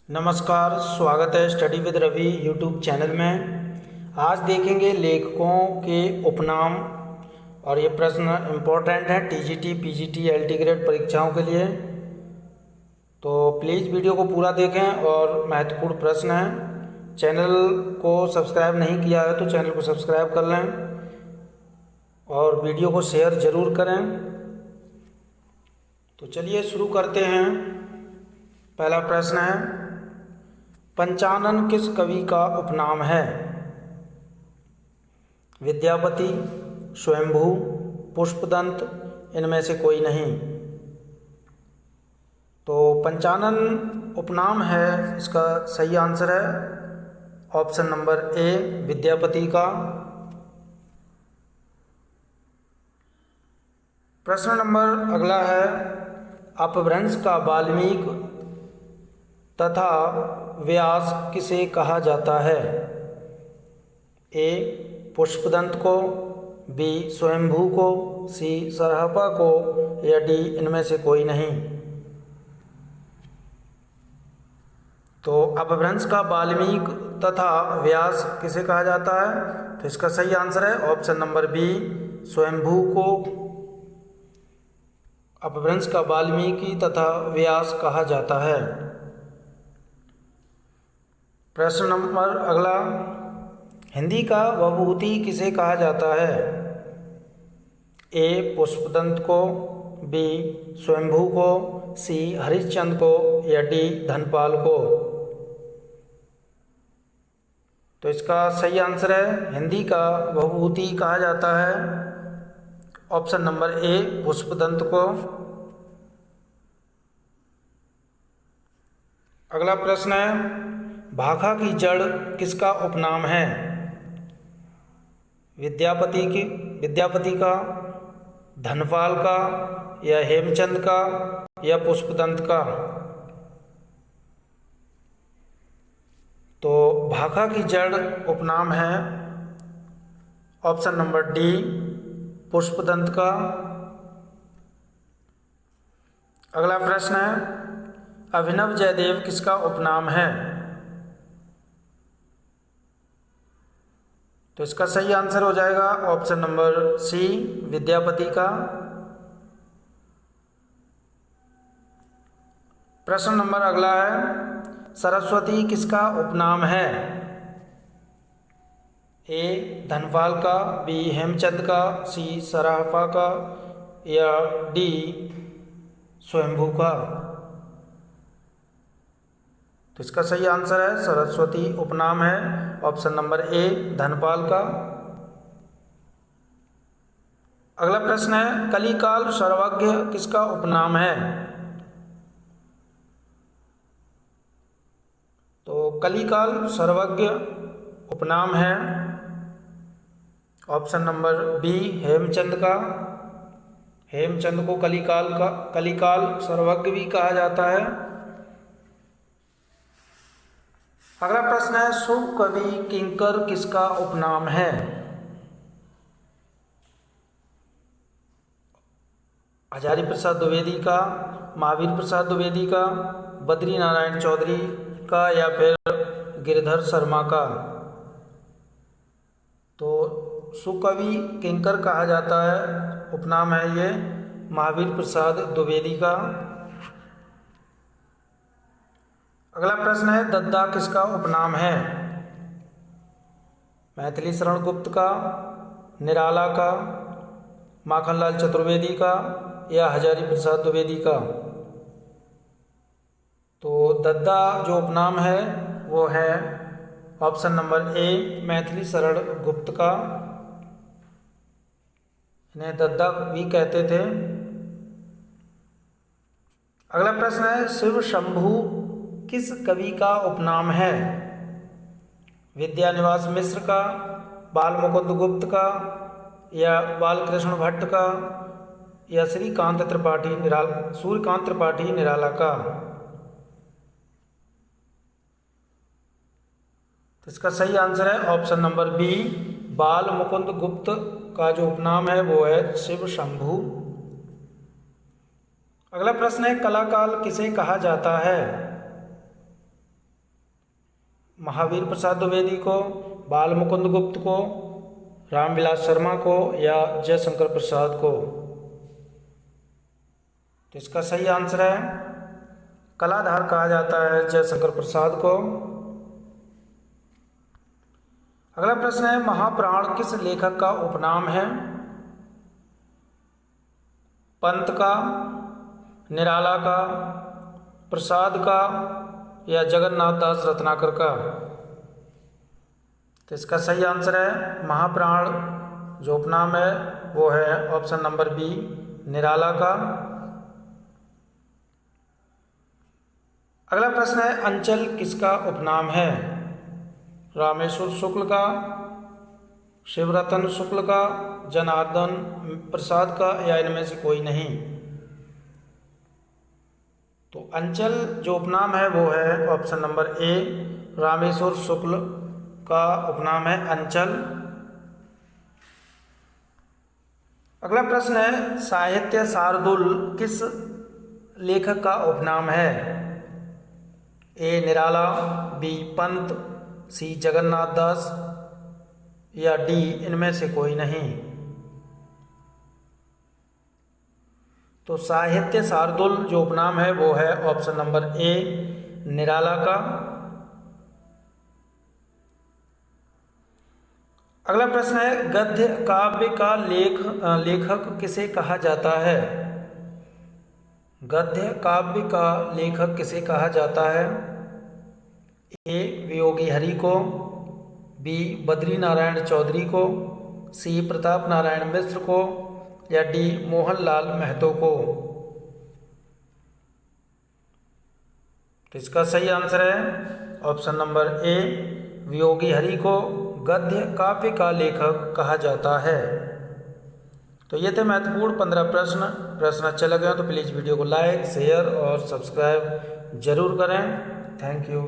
नमस्कार, स्वागत है study with Ravi YouTube channel में। आज देखेंगे लेखकों के उपनाम और ये प्रश्न इम्पोर्टेंट है टीजीटी, पीजीटी, एलटी ग्रेड परीक्षाओं के लिए। तो प्लीज़ वीडियो को पूरा देखें और महत्वपूर्ण प्रश्न है। चैनल को सब्सक्राइब नहीं किया है तो चैनल को सब्सक्राइब कर लें और वीडियो को शेयर ज़रूर करें। तो चलिए शुरू करते हैं। पहला प्रश्न है, पंचानन किस कवि का उपनाम है? विद्यापति, स्वयंभू, पुष्पदंत, इनमें से कोई नहीं। तो पंचानन उपनाम है, इसका सही आंसर है ऑप्शन नंबर ए, विद्यापति का। प्रश्न नंबर अगला है, अपभ्रंश का वाल्मीकि तथा व्यास किसे कहा जाता है? ए, पुष्पदंत को, बी, स्वयंभू को, सी, सरहपा को, या डी, इनमें से कोई नहीं। तो अपभ्रंश का वाल्मीकि तथा व्यास किसे कहा जाता है? तो इसका सही आंसर है ऑप्शन नंबर बी, स्वयंभू को अपभ्रंश का वाल्मीकि तथा व्यास कहा जाता है। प्रश्न नंबर अगला, हिंदी का विभूति किसे कहा जाता है? ए, पुष्पदंत को, बी, स्वयंभू को, सी, हरिश्चंद्र को, या डी, धनपाल को। तो इसका सही आंसर है, हिंदी का विभूति कहा जाता है ऑप्शन नंबर ए, पुष्पदंत को। अगला प्रश्न है, भाखा की जड़ किसका उपनाम है? विद्यापति का, धनपाल का, या हेमचंद का, या पुष्पदंत का। तो भाखा की जड़ उपनाम है ऑप्शन नंबर डी, पुष्पदंत का। अगला प्रश्न है, अभिनव जयदेव किसका उपनाम है? तो इसका सही आंसर हो जाएगा ऑप्शन नंबर सी, विद्यापति का। प्रश्न नंबर अगला है, सरस्वती किसका उपनाम है? ए, धनपाल का, बी, हेमचंद का, सी, सरहपा का, या डी, स्वयंभू का। तो इसका सही आंसर है सरस्वती उपनाम है ऑप्शन नंबर ए, धनपाल का। अगला प्रश्न है, कलिकाल सर्वज्ञ किसका उपनाम है? तो कलिकाल सर्वज्ञ उपनाम है ऑप्शन नंबर बी, हेमचंद का। हेमचंद को कलिकाल सर्वज्ञ भी कहा जाता है। अगला प्रश्न है, शुभ कवि किंकर किसका उपनाम है? हजारी प्रसाद द्विवेदी का, महावीर प्रसाद द्विवेदी का, बद्री नारायण चौधरी का, या फिर गिरधर शर्मा का। तो सुकवि किंकर कहा जाता है, उपनाम है ये महावीर प्रसाद द्विवेदी का। अगला प्रश्न है, दद्दा किसका उपनाम है? मैथिली शरण गुप्त का, निराला का, माखनलाल चतुर्वेदी का, या हजारी प्रसाद द्विवेदी का। तो दद्दा जो उपनाम है वो है option number A, Maithili Sharan Gupt का। इन्हें दद्दा भी कहते थे। अगला प्रश्न है, शिव शंभू किस कवि का उपनाम है? विद्यानिवास मिश्र का, बाल मुकुंद गुप्त का, या बालकृष्ण भट्ट का, या सूर्यकांत त्रिपाठी निराला का। तो इसका सही आंसर है ऑप्शन नंबर बी, बाल मुकुंद गुप्त का जो उपनाम है वो है शिव शंभू। अगला प्रश्न है, कलाकाल किसे कहा जाता है? महावीर प्रसाद द्विवेदी को, बाल मुकुंद गुप्त को, रामविलास शर्मा को या जयशंकर प्रसाद को? तो इसका सही आंसर है कलाधार कहा जाता है जयशंकर प्रसाद को। अगला प्रश्न है महाप्राण किस लेखक का उपनाम है? पंत का, निराला का, प्रसाद का या जगन्नाथ दास रत्नाकर का? तो इसका सही आंसर है महाप्राण जो उपनाम है वो है ऑप्शन नंबर बी, निराला का। अगला प्रश्न है अंचल किसका उपनाम है? रामेश्वर शुक्ल का, शिवरतन शुक्ल का, जनार्दन प्रसाद का या इनमें से कोई नहीं? तो अंचल जो उपनाम है वो है ऑप्शन नंबर ए, रामेश्वर शुक्ल का उपनाम है अंचल। अगला प्रश्न है साहित्य शार्दुल किस लेखक का उपनाम है? ए निराला, बी पंत, सी जगन्नाथ दास या डी इनमें से कोई नहीं? तो साहित्य शार्दुल जो उपनाम है वो है ऑप्शन नंबर ए, निराला का। अगला प्रश्न है गद्य काव्य का लेखक किसे कहा जाता है? गद्य काव्य का लेखक किसे कहा जाता है? ए वियोगी हरि को, बी बद्री नारायण चौधरी को, सी प्रताप नारायण मिश्र को या डी मोहनलाल महतो को? तो इसका सही आंसर है option number A, Viyogi Hari को गद्य काव्य का लेखक कहा जाता है। तो ये थे महत्वपूर्ण 15 प्रश्न अच्छे लगे हो तो प्लीज़ वीडियो को लाइक, शेयर और सब्सक्राइब जरूर करें। Thank you.